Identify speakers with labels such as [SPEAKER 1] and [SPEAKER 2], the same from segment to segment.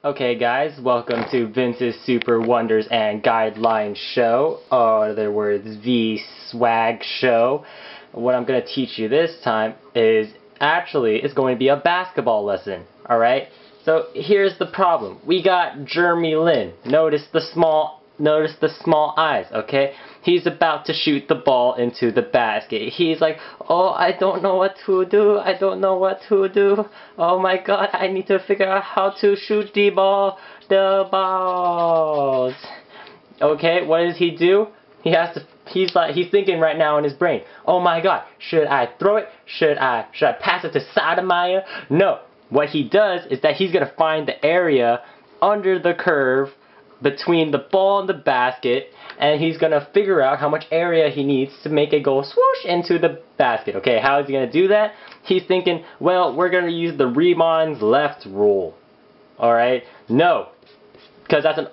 [SPEAKER 1] Okay guys, welcome to Vince's Super Wonders and Guidelines Show, or in other words, the Swag Show. What I'm going to teach you this time is it's going to be a basketball lesson, alright? So here's the problem. We got Jeremy Lin. Notice the small eyes, okay? He's about to shoot the ball into the basket. He's like, oh, I don't know what to do. I don't know what to do. Oh my god, I need to figure out how to shoot the balls. Okay, what does he do? He's thinking right now in his brain, oh my god, should I throw it? Should I pass it to Sotomayor? No. What he does is that he's gonna find the area under the curve between the ball and the basket, and he's gonna figure out how much area he needs to make it go swoosh into the basket. Okay, how is he gonna do that? He's thinking, well, we're gonna use the Riemann's left rule. Alright? No. Because that's an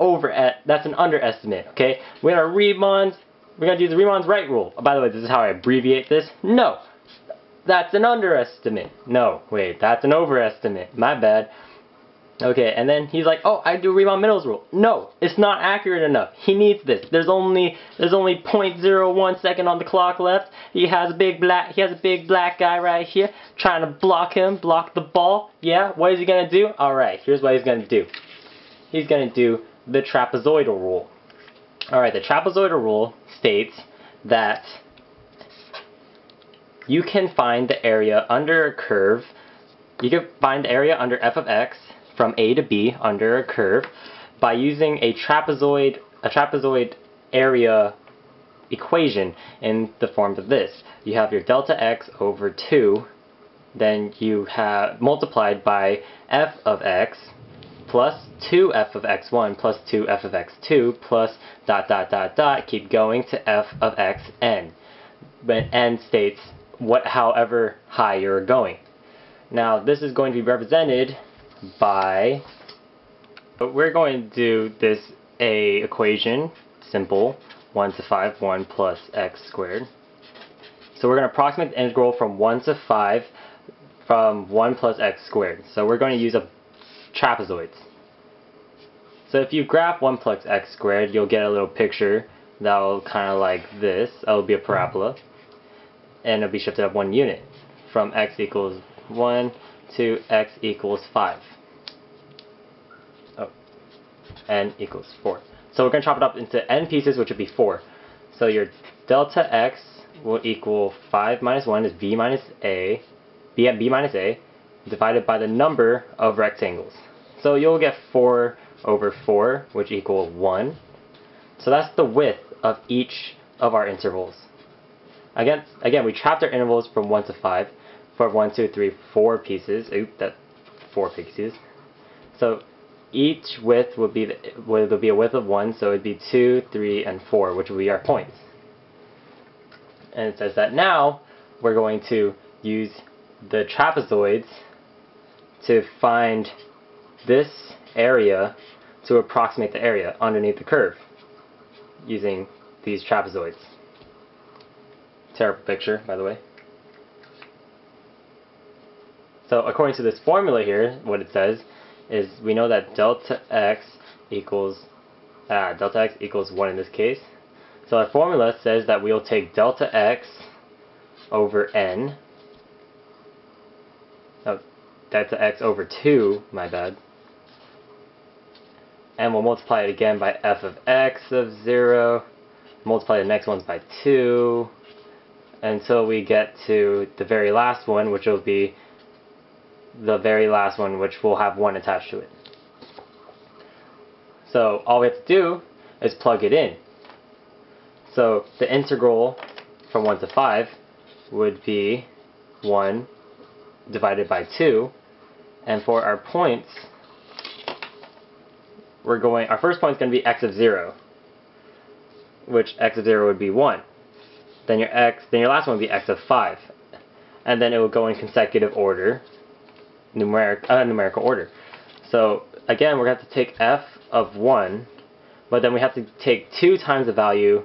[SPEAKER 1] underestimate, okay? We're gonna use the Riemann's right rule. By the way, this is how I abbreviate this. No. That's an underestimate. No, wait, that's an overestimate. My bad. Okay, and then he's like, oh, I do Riemann-Mills rule. No, it's not accurate enough. He needs this. There's only 0.01 second on the clock left. He has a big black guy right here trying to block the ball. Yeah, what is he gonna do? Alright, here's what he's gonna do. He's gonna do the trapezoidal rule. Alright, the trapezoidal rule states that you can find the area under a curve. You can find the area under f of x from A to B under a curve by using a trapezoid area equation in the form of this. You have your delta x over 2, then you have multiplied by f of x plus 2f of x1 plus 2f of x2 plus ... keep going to f of xn. But n states however high you're going. Now this is going to be represented by, we're going to do this equation, simple, 1 to 5, 1 plus x squared. So we're going to approximate the integral from 1 to 5 from 1 plus x squared. So we're going to use a trapezoids. So if you graph 1 plus x squared, you'll get a little picture that will kind of like this. It'll be a parabola, and it'll be shifted up 1 unit from x equals 1 to x equals 5. Oh, n equals 4. So we're going to chop it up into n pieces, which would be 4. So your delta x will equal 5 minus 1 is b minus a, b minus a, divided by the number of rectangles. So you'll get 4 over 4, which equal 1. So that's the width of each of our intervals. Again, we trapped our intervals from 1 to 5 for 1, 2, 3, 4 pieces. Oop, that's 4 pieces. So each width would be a width of 1, so it would be 2, 3, and 4, which would be our points. And it says that now we're going to use the trapezoids to find this area to approximate the area underneath the curve using these trapezoids. Terrible picture, by the way. So according to this formula here, what it says is we know that delta x equals 1 in this case. So our formula says that we'll take delta x over n. Oh, delta x over 2, my bad. And we'll multiply it again by f of x of 0. Multiply the next ones by 2. Until we get to the very last one, which will be which will have 1 attached to it. So all we have to do is plug it in. So the integral from 1 to 5 would be 1 divided by 2, and for our points, our first point is going to be x of 0, which x of 0 would be 1. Then your last one would be x of 5, and then it will go in consecutive order, numerical order. So again, we're going to have to take f of 1, but then we have to take 2 times the value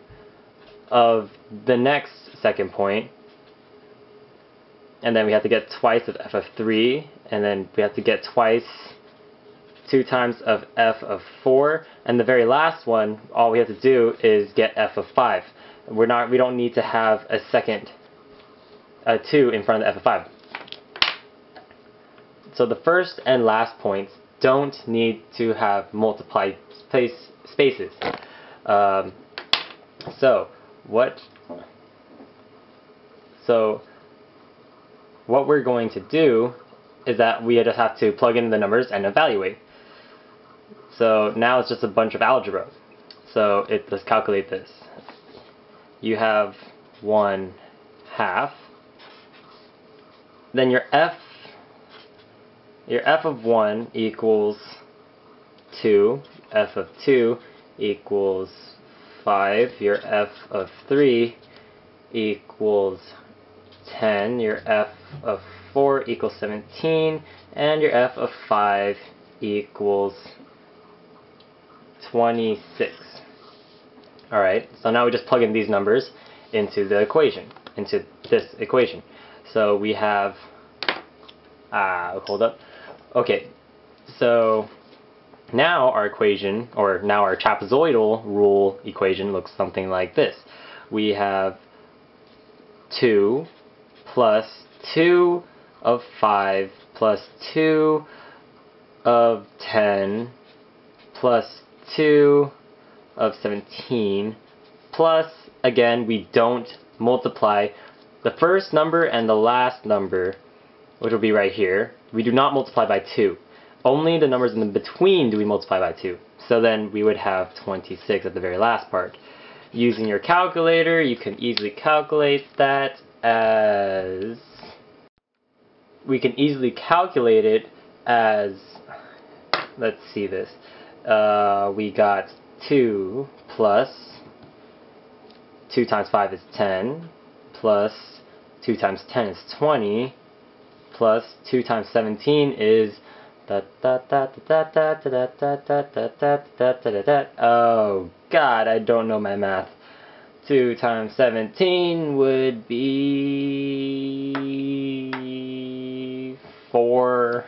[SPEAKER 1] of the next second point, and then we have to get twice of f of 3, and then we have to get twice 2 times of f of 4, and the very last one, all we have to do is get f of 5. We don't need to have a second 2 in front of the f of 5. So the first and last points don't need to have multiplied spaces. So what we're going to do is that we just have to plug in the numbers and evaluate. So now it's just a bunch of algebra. So let's calculate this. You have 1/2. Then your f of 1 equals 2. F of 2 equals 5. Your f of 3 equals 10. Your f of 4 equals 17. And your f of 5 equals 26. Alright, so now we just plug in these numbers into the equation, into this equation. So we have, hold up. Okay, so now our equation, or now our trapezoidal rule equation looks something like this. We have 2 plus 2 of 5 plus 2 of 10 plus 2 of 17 plus, again, we don't multiply the first number and the last number, which will be right here. We do not multiply by 2. Only the numbers in between do we multiply by 2. So then we would have 26 at the very last part. Using your calculator, you can easily calculate that as... We can easily calculate it as... Let's see this. We got 2 plus 2 times 5 is 10, plus 2 times 10 is 20, plus 2 times 17 is oh god, I don't know my math. 2 times 17 would be 4.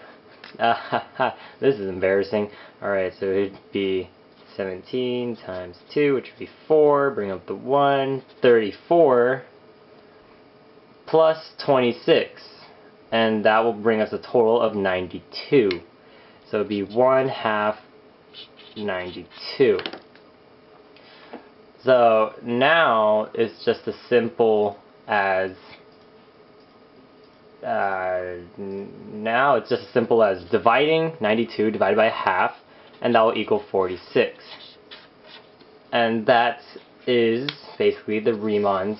[SPEAKER 1] This is embarrassing. Alright, so it would be 17 times 2, which would be 4, bring up the 1, 34, plus 26, and that will bring us a total of 92. So it would be 1/2 92. So now it's just as simple as dividing 92 divided by half, and that will equal 46. And that is basically the Riemann's.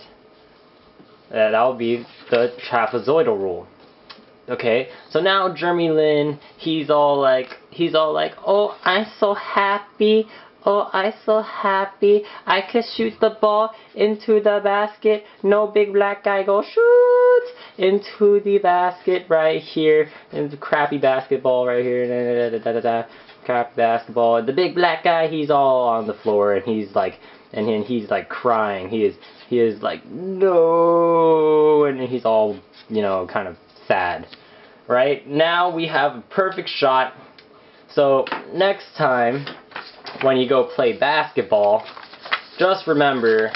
[SPEAKER 1] That will be the trapezoidal rule. Okay, so now Jeremy Lin, he's all like, oh, I'm so happy. Oh, I'm so happy. I could shoot the ball into the basket. No big black guy go shoot into the basket right here. And the crappy basketball right here. Crap basketball. And the big black guy, he's all on the floor, and he's like, he's like crying. He is like, no, and he's all, you know, kind of sad. Right? Now we have a perfect shot. So next time when you go play basketball, just remember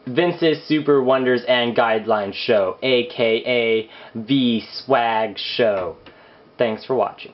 [SPEAKER 1] Vince's Super Wonders and Guidelines Show, aka the Swag Show. Thanks for watching.